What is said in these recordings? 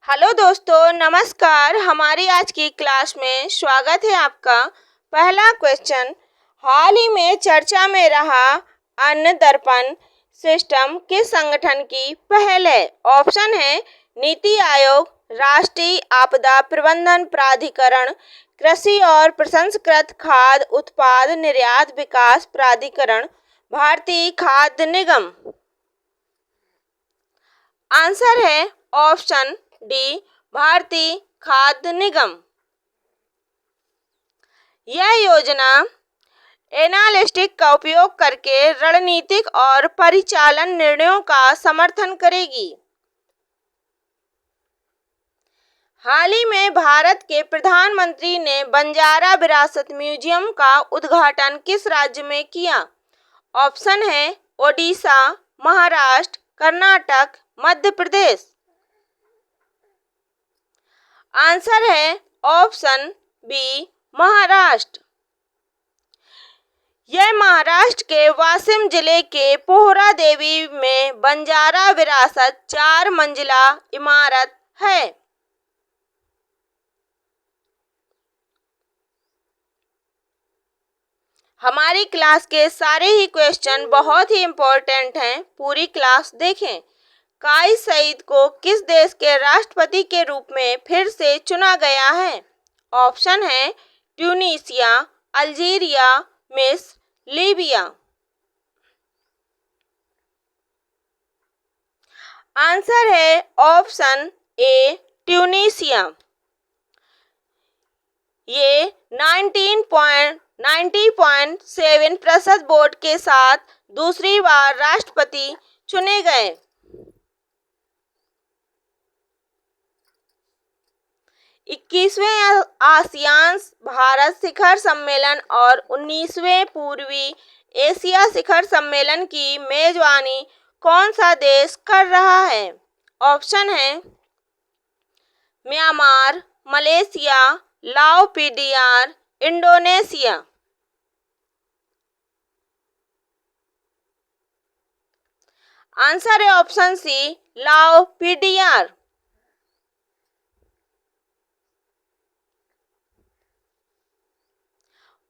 Hello दोस्तों, नमस्कार। हमारी आज की क्लास में स्वागत है आपका। पहला क्वेश्चन, हाल ही में चर्चा में रहा अन्न दर्पण सिस्टम किस संगठन की पहल है? ऑप्शन है नीति आयोग, राष्ट्रीय आपदा प्रबंधन प्राधिकरण, कृषि और प्रसंस्कृत खाद्य उत्पाद निर्यात विकास प्राधिकरण, भारतीय खाद्य निगम। आंसर है ऑप्शन डी, भारतीय खाद्य निगम। यह योजना एनालिटिक्स का उपयोग करके रणनीतिक और परिचालन निर्णयों का समर्थन करेगी। हाल ही में भारत के प्रधानमंत्री ने बंजारा विरासत म्यूजियम का उद्घाटन किस राज्य में किया? ऑप्शन है ओडिशा, महाराष्ट्र, कर्नाटक, मध्य प्रदेश। आंसर है ऑप्शन बी, महाराष्ट्र। यह महाराष्ट्र के वाशिम जिले के पोहरा देवी में बंजारा विरासत 4 मंजिला इमारत है। हमारी क्लास के सारे ही क्वेश्चन बहुत ही इम्पोर्टेंट हैं, पूरी क्लास देखें। काइस सईद को किस देश के राष्ट्रपति के रूप में फिर से चुना गया है? ऑप्शन है ट्यूनीसिया, अल्जीरिया, मिस्र, लीबिया। आंसर है ऑप्शन ए, ट्यूनीसिया। ये 90.7% वोट के साथ दूसरी बार राष्ट्रपति चुने गए। 21वें आसियान भारत शिखर सम्मेलन और 19वें पूर्वी एशिया शिखर सम्मेलन की मेजबानी कौन सा देश कर रहा है? ऑप्शन है म्यांमार, मलेशिया, लाओ पीडीआर, इंडोनेशिया। आंसर है ऑप्शन सी, लाओ पीडीआर।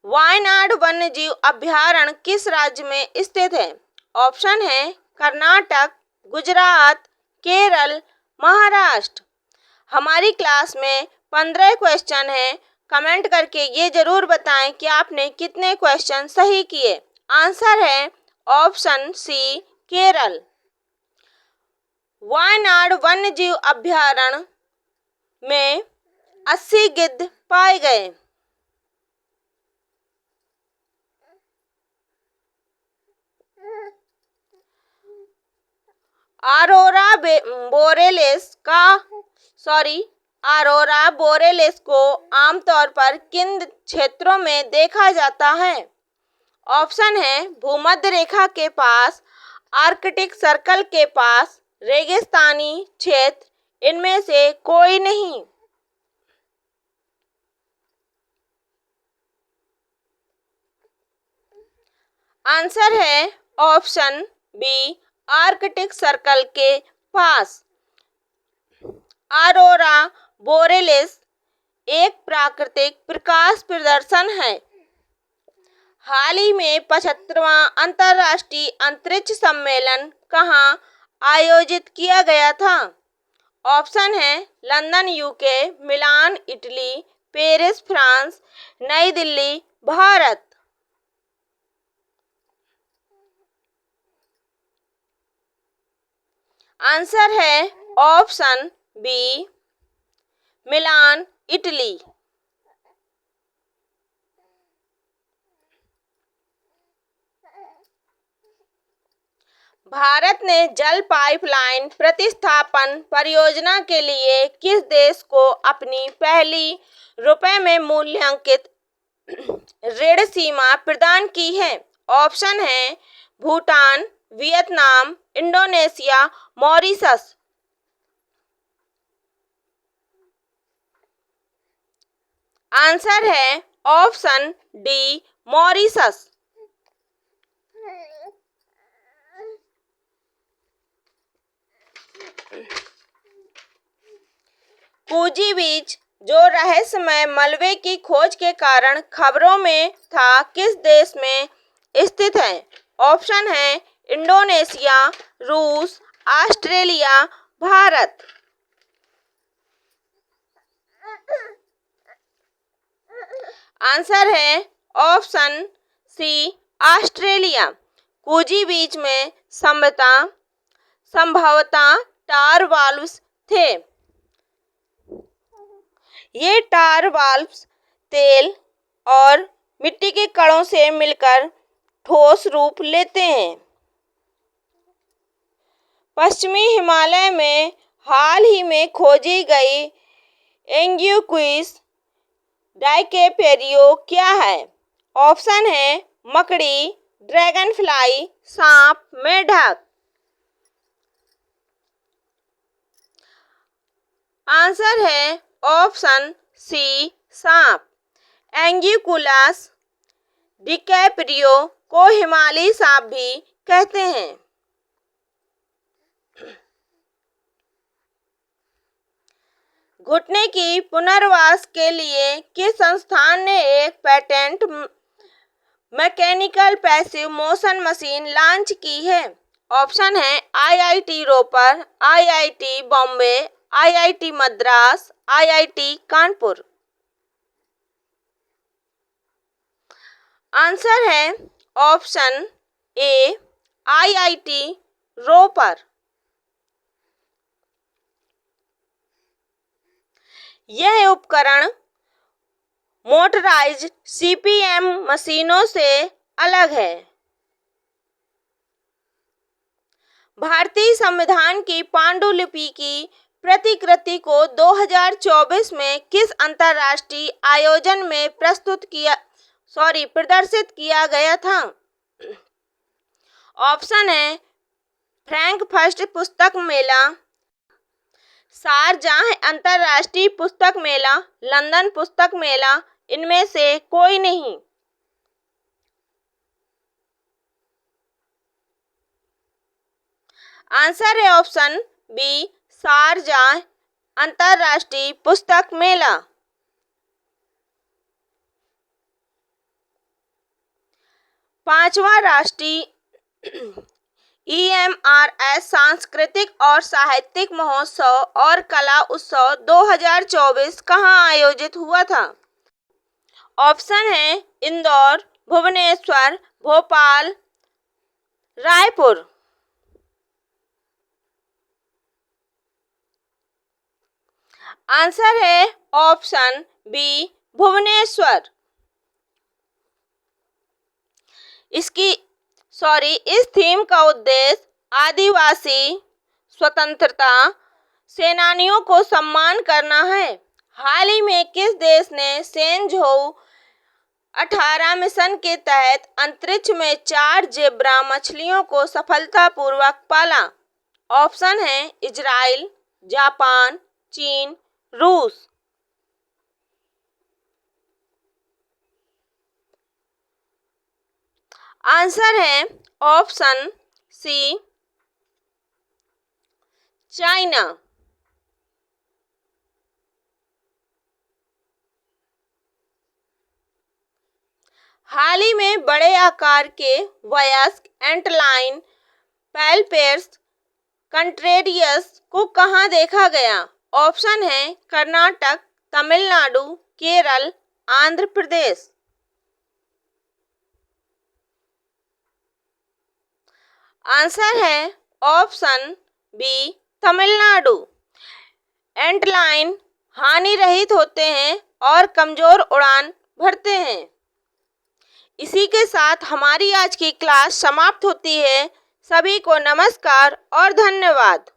वायनाड वन्यजीव अभयारण्य किस राज्य में स्थित है? ऑप्शन है कर्नाटक, गुजरात, केरल, महाराष्ट्र। हमारी क्लास में 15 क्वेश्चन हैं। कमेंट करके ये जरूर बताएं कि आपने कितने क्वेश्चन सही किए। आंसर है ऑप्शन सी, केरल। वायनाड वन्यजीव अभयारण्य में 80 गिद्ध पाए गए। अरोरा बोरेलिस को आमतौर पर किन क्षेत्रों में देखा जाता है? ऑप्शन है भूमध्य रेखा के पास, आर्कटिक सर्कल के पास, रेगिस्तानी क्षेत्र, इनमें से कोई नहीं। आंसर है ऑप्शन बी, आर्कटिक सर्कल के पास। अरोरा बोरेलिस एक प्राकृतिक प्रकाश प्रदर्शन है। हाल ही में 75वां अंतर्राष्ट्रीय अंतरिक्ष सम्मेलन कहाँ आयोजित किया गया था? ऑप्शन है London UK, Milan Italy, Paris France, New Delhi Bharat. Answer है option B, Milan Italy. Bharat ने जल पाइपलाइन प्रतिस्थापन परियोजना के लिए किस देश को अपनी पहली रुपए में मूल्यांकित ऋण सीमा प्रदान की है? ऑप्शन है Bhutan, Vietnam, Indonesia, Mauritius. Answer है ऑप्शन डी, मॉरिशस। कूजी बीच जो रहस्यमय मलबे की खोज के कारण खबरों में था, किस देश में स्थित है? ऑप्शन है इंडोनेशिया, रूस, ऑस्ट्रेलिया, भारत। आंसर है ऑप्शन सी, ऑस्ट्रेलिया। कूजी बीच में संभवतः टार वाल्व्स थे। ये टार वाल्व्स तेल और मिट्टी के कणों से मिलकर ठोस रूप लेते हैं। पश्चिमी हिमालय में हाल ही में खोजी गई एंग्यूक्विस डाइकेपेरियो क्या है? ऑप्शन है मकड़ी, ड्रैगन फ्लाई, सांप, मेढक। आंसर है ऑप्शन सी, सांप। एंग्यूकुलस डिकैपेरियो को हिमालयी सांप भी कहते हैं। घुटने की पुनर्वास के लिए किस संस्थान ने एक patent mechanical passive motion machine launch की है? ऑप्शन है IIT Ropar, IIT Bombay, IIT Madras, IIT Kanpur. Answer है ऑप्शन ए, आईआईटी रोपर। यह उपकरण मोटराइज्ड सीपीएम मशीनों से अलग है। भारतीय संविधान की पांडुलिपि की प्रतिकृति को 2024 में किस अंतर्राष्ट्रीय आयोजन में प्रदर्शित किया गया था? ऑप्शन है फ्रैंकफर्ट पुस्तक मेला, शारजाह अंतर्राष्ट्रीय पुस्तक मेला, लंदन पुस्तक मेला, इनमें से कोई नहीं। आंसर है ऑप्शन बी, शारजाह अंतर्राष्ट्रीय पुस्तक मेला। पांचवा राष्ट्रीय EMRS सांस्कृतिक और साहित्यिक महोत्सव और कला उत्सव 2024 कहाँ आयोजित हुआ था? ऑप्शन है इंदौर, भुवनेश्वर, भोपाल, रायपुर। आंसर है ऑप्शन बी, भुवनेश्वर। इस थीम का उद्देश्य आदिवासी स्वतंत्रता सेनानियों को सम्मान करना है। हाल ही में किस देश ने सेनझोउ 18 मिशन के तहत अंतरिक्ष में 4 ज़ेब्रा मछलियों को सफलतापूर्वक पाला? ऑप्शन है इजराइल, जापान, चीन, रूस। आंसर है ऑप्शन सी, चाइना। हाल ही में बड़े आकार के वयस्क एंटलाइन पैल्पेर्स कंट्रेरियस को कहाँ देखा गया? ऑप्शन है कर्नाटक, तमिलनाडु, केरल, आंध्र प्रदेश। आंसर है ऑप्शन बी, तमिलनाडु। एंटलाइन हानि रहित होते हैं और कमजोर उड़ान भरते हैं। इसी के साथ हमारी आज की क्लास समाप्त होती है। सभी को नमस्कार और धन्यवाद।